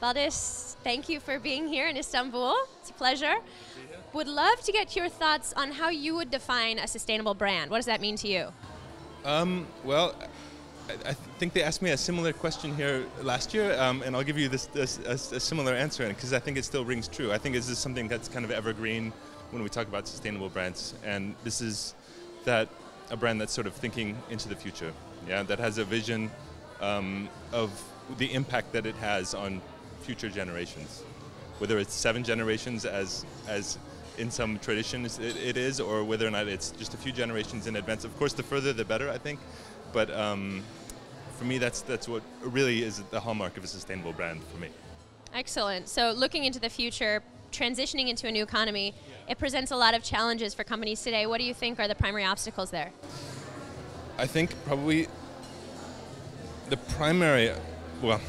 Valdis, thank you for being here in Istanbul. It's a pleasure. Would love to get your thoughts on how you would define a sustainable brand. What does that mean to you? Well, I think they asked me a similar question here last year, and I'll give you a similar answer, because I think it still rings true. I think this is something that's kind of evergreen when we talk about sustainable brands, and this is that a brand that's sort of thinking into the future, yeah, that has a vision of the impact that it has on future generations, whether it's 7 generations as in some traditions it is, or whether or not it's just a few generations in advance. Of course, the further the better, I think. But for me, that's what really is the hallmark of a sustainable brand for me. Excellent. So looking into the future, transitioning into a new economy, it presents a lot of challenges for companies today. What do you think are the primary obstacles there? I think probably the primary, well,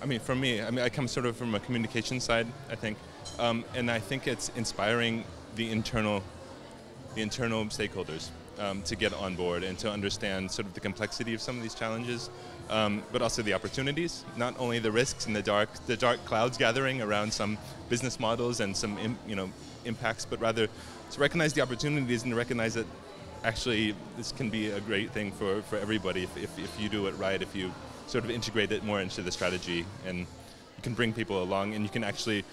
I mean, for me, I come sort of from a communication side, I think, and I think it's inspiring the internal stakeholders to get on board and to understand sort of the complexity of some of these challenges, but also the opportunities, not only the risks and the dark clouds gathering around some business models and some impacts, but rather to recognize the opportunities and to recognize that actually this can be a great thing for everybody if you do it right, if you sort of integrate it more into the strategy, and you can bring people along, and you can actually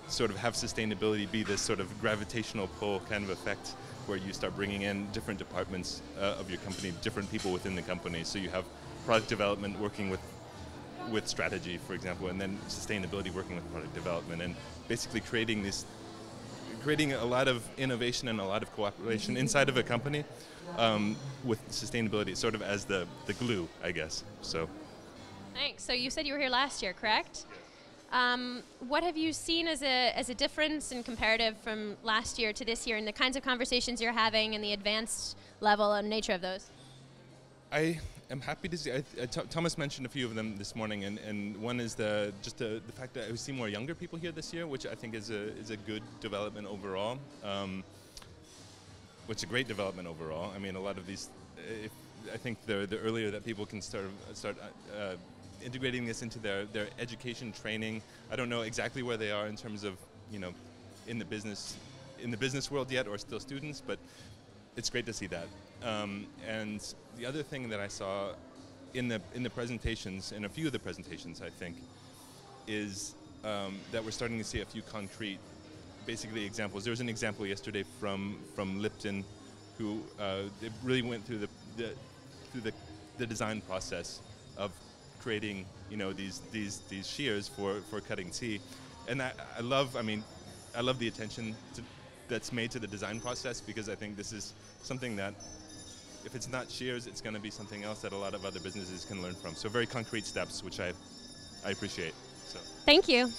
sort of have sustainability be this sort of gravitational pull kind of effect where you start bringing in different departments of your company, different people within the company. So you have product development working with strategy, for example, and then sustainability working with product development, and basically creating a lot of innovation and a lot of cooperation inside of a company with sustainability sort of as the glue, I guess. So. Thanks. So you said you were here last year, correct? Yes. What have you seen as a difference in comparative from last year to this year, and the kinds of conversations you're having and the advanced level and nature of those? I am happy to see. Thomas mentioned a few of them this morning, and one is the fact that I see more younger people here this year, which I think is a good development overall. Which is a great development overall. I mean, a lot of these, I think the earlier that people can start integrating this into their education training. I don't know exactly where they are in terms of in the business world yet, or still students, but it's great to see that. And the other thing that I saw in the presentations, in a few of the presentations, I think, is that we're starting to see a few concrete, basically examples. There was an example yesterday from Lipton, who they really went through the design process of creating these shears for cutting tea, and I love the attention that's made to the design process, because I think this is something that, if it's not shears, it's going to be something else that a lot of other businesses can learn from. So very concrete steps, which I appreciate. So. Thank you.